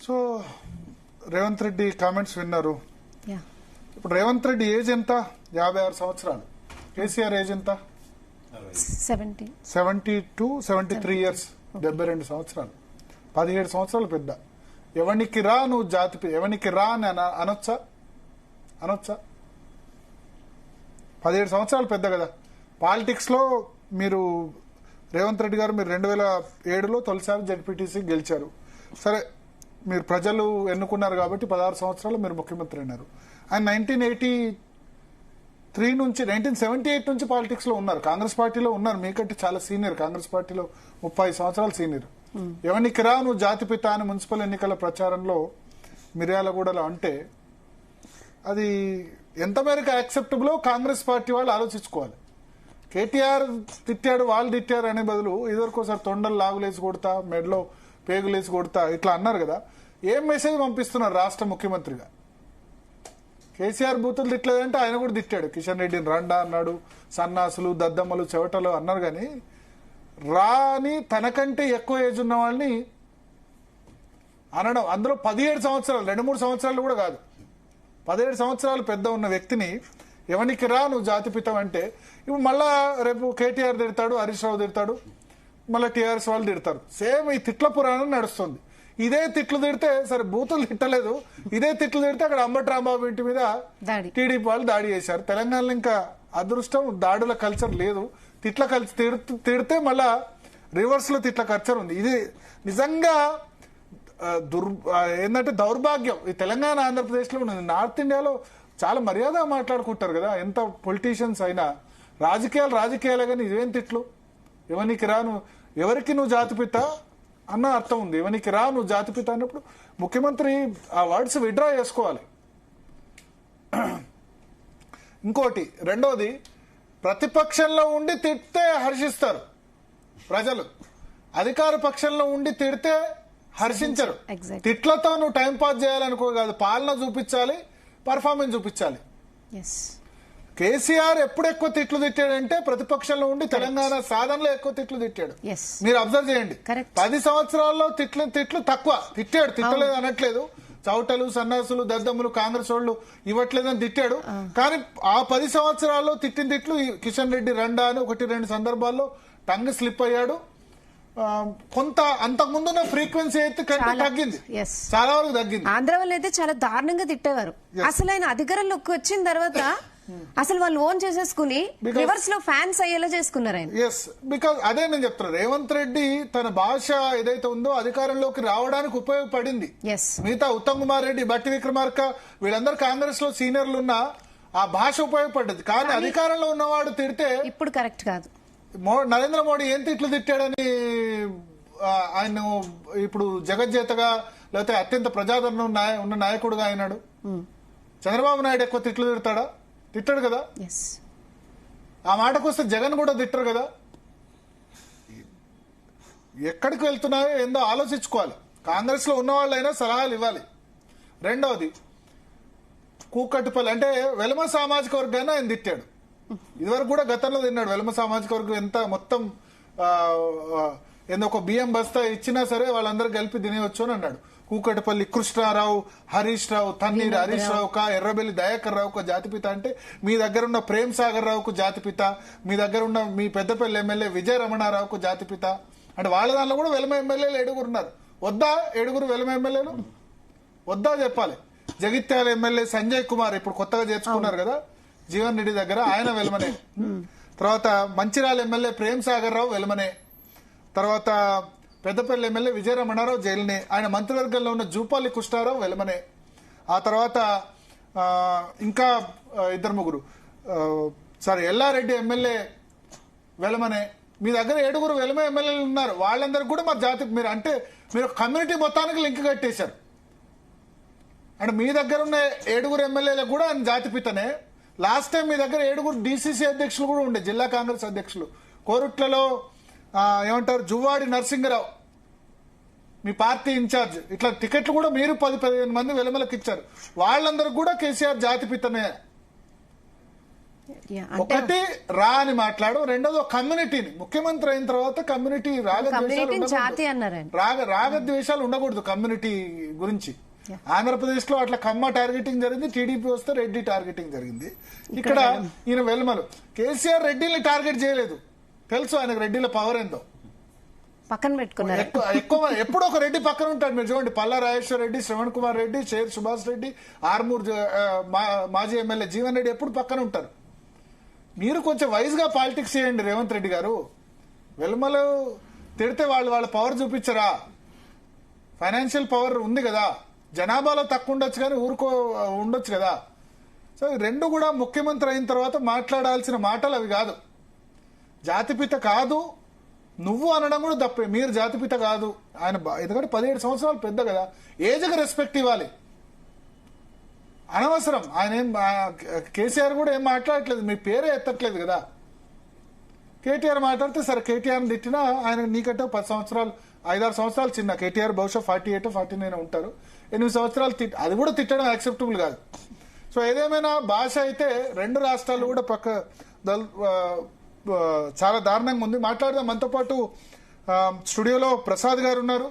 So Revanth Reddy comments విన్నారు. ఇప్పుడు Revanth Reddy age ఎంత? 56 సంవత్సరాలు. కేసీఆర్ ఏజ్ ఎంత? 72, 73 ఇయర్స్, 72 సంవత్సరాలు. 17 సంవత్సరాలు పెద్ద. ఎవరికి రా నువ్వు జాతి, ఎవరికి రా అని అనొచ్చా? 17 సంవత్సరాలు పెద్ద కదా. పాలిటిక్స్ లో మీరు రేవంత్ రెడ్డి గారు, మీరు 2007లో తొలిసారి జెడ్పీటీసీ గెలిచారు. సరే, మీరు ప్రజలు ఎన్నుకున్నారు కాబట్టి 16 సంవత్సరాలు మీరు ముఖ్యమంత్రి అయినారు. ఆయన 1978 నుంచి పాలిటిక్స్ లో ఉన్నారు, కాంగ్రెస్ పార్టీలో ఉన్నారు. మీకంటే చాలా సీనియర్, కాంగ్రెస్ పార్టీలో 30 సంవత్సరాలు సీనియర్. ఎవరికి రా నువ్వు జాతిపిత అని మున్సిపల్ ఎన్నికల ప్రచారంలో మిర్యాలగూడలో అంటే అది ఎంత మేరకు యాక్సెప్టబుల్ కాంగ్రెస్ పార్టీ వాళ్ళు ఆలోచించుకోవాలి. కేటీఆర్ తిట్టాడు, వాళ్ళు తిట్టారు అనే బదులు ఇదివరకు ఒకసారి తొండలు లాగులేసి కొడతా, మెడలో పేగులేసి కొడతా ఇట్లా అన్నారు కదా. ఏం మెసేజ్ పంపిస్తున్నారు రాష్ట్ర ముఖ్యమంత్రిగా? కేసీఆర్ బూతులు తిట్టలేదంటే ఆయన కూడా తిట్టాడు. కిషన్ రెడ్డిని రండా అన్నాడు, సన్నాసులు, దద్దమ్మలు, చెవటలు అన్నారు. కానీ రాని తనకంటే ఎక్కువ ఏజ్ ఉన్న వాళ్ళని అనడం, అందులో 17 సంవత్సరాలు, 2-3 సంవత్సరాలు కూడా కాదు, 17 సంవత్సరాలు పెద్ద ఉన్న వ్యక్తిని ఎవరికి రా నువ్వు జాతిపితం అంటే, ఇప్పుడు మళ్ళా రేపు కేటీఆర్ తిడతాడు, హరీష్ రావు తిడతాడు, మళ్ళీ టీఆర్ఎస్ వాళ్ళు తిడతారు. సేమ్ ఈ తిట్ల పురాణం నడుస్తుంది. ఇదే తిట్లు తిడితే, సరే బూతులు తిట్టలేదు, ఇదే తిట్లు తిడితే అక్కడ అంబటి రాంబాబు ఇంటి మీద టీడీపీ వాళ్ళు దాడి చేశారు. తెలంగాణలో ఇంకా అదృష్టం దాడుల కల్చర్ లేదు. తిట్ల కల్చర్ తిడితే మళ్ళా రివర్స్ లో తిట్ల కల్చర్ ఉంది. ఇది నిజంగా ఏంటంటే దౌర్భాగ్యం. ఈ తెలంగాణ, ఆంధ్రప్రదేశ్ లో ఉన్నది. నార్త్ ఇండియాలో చాలా మర్యాద మాట్లాడుకుంటారు కదా, ఎంత పొలిటీషియన్స్ అయినా. రాజకీయాలే కానీ ఇదేం తిట్లు? ఎవరికి రాను, ఎవరికి నువ్వు జాతిపిత అన్న అర్థం ఉంది. ఎవరికి రా నువ్వు జాతిపిత అన్నప్పుడు ముఖ్యమంత్రి ఆ వర్డ్స్ విడ్రా చేసుకోవాలి. ఇంకోటి, రెండోది, ప్రతిపక్షంలో ఉండి తిడితే హర్షిస్తారు ప్రజలు, అధికార పక్షంలో ఉండి తిడితే హర్షించరు. తిట్లతో నువ్వు టైం పాస్ చేయాలనుకో కాదు, పాలన చూపించాలి, పర్ఫార్మెన్స్ చూపించాలి. కేసీఆర్ ఎప్పుడు ఎక్కువ తిట్లు తిట్టాడంటే ప్రతిపక్షంలో ఉండి తెలంగాణ సాధనలో ఎక్కువ తిట్లు తిట్టాడు. మీరు అబ్జర్వ్ చేయండి. 10 సంవత్సరాల్లో తిట్లు తక్కువ తిట్టాడు, తిట్టలేదు అనట్లేదు. చౌటలు, సన్నాసులు, దద్దమ్ములు, కాంగ్రెస్ వాళ్ళు ఇవ్వట్లేదని తిట్టాడు. కానీ ఆ 10 సంవత్సరాల్లో తిట్టిన తిట్లు కిషన్ రెడ్డి రండా అని 1-2 సందర్భాల్లో టంగ్ స్లిప్ అయ్యాడు. కొంత అంతకుముందున్న ఫ్రీక్వెన్సీ అయితే కంటే తగ్గింది, చాలా వరకు తగ్గింది. ఆంధ్ర వాళ్ళు అయితే చాలా దారుణంగా తిట్టేవారు. అసలు ఆయన అధికారంలోకి వచ్చిన తర్వాత అసలు వాళ్ళు ఓన్ చేసేసుకుని రివర్స్ లో ఫ్యాన్స్ అయ్యేలా చేసుకున్నారు ఆయన. ఎస్, బికాజ్ అదే నేను చెప్తున్నా, రేవంత్ రెడ్డి తన భాష ఏదైతే ఉందో అధికారంలోకి రావడానికి ఉపయోగపడింది. మిగతా ఉత్తమ్ కుమార్ రెడ్డి, బట్టి విక్రమార్క వీళ్ళందరూ కాంగ్రెస్ లో సీనియర్లు ఉన్నా ఆ భాష ఉపయోగపడ్డది. కానీ అధికారంలో ఉన్నవాడు తిడితే ఇప్పుడు కరెక్ట్ కాదు. నరేంద్ర మోడీ ఏం తిట్లు తిట్టాడని ఆయన ఇప్పుడు జగజ్జేతగా లేకపోతే అత్యంత ప్రజాదరణ ఉన్న నాయకుడుగా అయినాడు. చంద్రబాబు నాయుడు ఎక్కువ తిట్లు తిడతాడా? తిట్టాడు కదా. ఆ మాటకు వస్తే జగన్ కూడా తిట్టరు కదా. ఎక్కడికి వెళ్తున్నాయో ఏందో ఆలోచించుకోవాలి. కాంగ్రెస్ లో ఉన్న వాళ్ళైనా సలహాలు ఇవ్వాలి. రెండవది, కూకట్టిపల్లి అంటే వెలమ సామాజిక వర్గాన్ని ఆయన తిట్టాడు. ఇదివరకు కూడా గతంలో తిన్నాడు. వెలమ సామాజిక వర్గం ఎంత మొత్తం ఏందో ఒక బియ్యం బస్తా ఇచ్చినా సరే వాళ్ళందరూ కలిపి తినేవచ్చు అని అన్నాడు. కూకటిపల్లి కృష్ణారావు, హరీష్ రావు, తన్నీరు హరీష్ రావు కా, ఎర్రబెల్లి దయాకర్ రావుకు జాతిపిత అంటే, మీ దగ్గర ఉన్న ప్రేమ్ సాగర్ రావుకు జాతిపిత, మీ దగ్గర ఉన్న మీ పెద్దపల్లి ఎమ్మెల్యే విజయ రమణారావుకు జాతిపిత అంటే వాళ్ళ దాంట్లో కూడా వెలమ ఎమ్మెల్యేలు 7 ఉన్నారు. వద్దా 7 వెలమ ఎమ్మెల్యేలు? వద్దా చెప్పాలి. జగిత్యాల ఎమ్మెల్యే సంజయ్ కుమార్ ఇప్పుడు కొత్తగా చేర్చుకున్నారు కదా జీవన్ రెడ్డి దగ్గర, ఆయన వెలమనే. తర్వాత మంచిర్యాల ఎమ్మెల్యే ప్రేమ్ సాగర్ రావు వెలమనే. తర్వాత పెద్దపల్లి ఎమ్మెల్యే విజయ రమణారావు జైలునే. ఆయన మంత్రివర్గంలో ఉన్న జూపాలి కృష్ణారావు వెలమనే. ఆ తర్వాత ఇంకా 2-3 ఎల్లారెడ్డి ఎమ్మెల్యే వెలమనే. మీ దగ్గర 7 వెలమ ఎమ్మెల్యేలు ఉన్నారు. వాళ్ళందరికీ కూడా మరి జాతి మీరు కమ్యూనిటీ మొత్తానికి లింక్ కట్టేశారు. అంటే మీ దగ్గర ఉన్న 7 ఎమ్మెల్యేలకు కూడా ఆయన జాతిపితనే. లాస్ట్ టైం మీ దగ్గర 7 డీసీసీ అధ్యక్షులు కూడా ఉండే, జిల్లా కాంగ్రెస్ అధ్యక్షులు. కోరుట్లలో ఏమంటారు జువ్వాడి నరసింగరావు మీ పార్టీ ఇన్ఛార్జ్. ఇట్లా టికెట్లు కూడా మీరు 10-15 మంది వెలమలకు ఇచ్చారు. వాళ్ళందరూ కూడా కేసీఆర్ జాతిపితనే. ఒకటి రా అని మాట్లాడు, రెండోది ఒక కమ్యూనిటీని, ముఖ్యమంత్రి అయిన తర్వాత కమ్యూనిటీ జాతి అన్నారు రాగద్వేషాలు ఉండకూడదు కమ్యూనిటీ గురించి. ఆంధ్రప్రదేశ్ లో అట్లా కమ్మ టార్గెటింగ్ జరిగింది, టీడీపీ వస్తే రెడ్డి టార్గెటింగ్ జరిగింది. ఇక్కడ ఈయన వెల్మలు కేసీఆర్ రెడ్డిని టార్గెట్ చేయలేదు, తెలుసు ఆయనకు రెడ్డిల పవర్ ఏందో, పక్కన పెట్టుకున్నారు. ఎక్కువ ఎప్పుడో ఒక రెడ్డి పక్కన ఉంటాడు. మీరు చూడండి, పల్లా రాజేశ్వర రెడ్డి, శ్రవణ్ కుమార్ రెడ్డి, షేర్ సుభాష్ రెడ్డి, ఆర్మూర్ మాజీ ఎమ్మెల్యే జీవన్ రెడ్డి ఎప్పుడు పక్కన ఉంటారు. మీరు కొంచెం వైజ్ గా పాలిటిక్స్ చేయండి రేవంత్ రెడ్డి గారు. వెల్మలు తిడితే వాళ్ళ పవర్ చూపించరా? ఫైనాన్షియల్ పవర్ ఉంది కదా, జనాభాలో తక్కువ ఉండొచ్చు కానీ ఊరుకో ఉండొచ్చు కదా. సో రెండు కూడా ముఖ్యమంత్రి అయిన తర్వాత మాట్లాడాల్సిన మాటలు అవి కాదు. జాతిపిత కాదు నువ్వు అనడం కూడా తప్పే. మీరు జాతిపిత కాదు ఆయన, ఎందుకంటే 17 సంవత్సరాలు పెద్ద కదా, ఏజ్కి రెస్పెక్ట్ ఇవ్వాలి. అనవసరం ఆయన ఏం, కేసీఆర్ కూడా ఏం మాట్లాడట్లేదు, మీ పేరే ఎత్తట్లేదు కదా. కేటీఆర్ మాట్లాడితే సరే, కేటీఆర్ని తిట్టినా ఆయన నీకంటే 10 సంవత్సరాలు 5-6 సంవత్సరాలు చిన్న. కేటీఆర్ బహుశా 48, 49 ఉంటారు. 8 సంవత్సరాలు అది కూడా తిట్టడం యాక్సెప్టబుల్ కాదు. సో ఏదేమైనా భాష అయితే రెండు రాష్ట్రాలు కూడా చాలా దారుణంగా ఉంది. మాట్లాడదాం. మనతో పాటు స్టూడియోలో ప్రసాద్ గారు ఉన్నారు.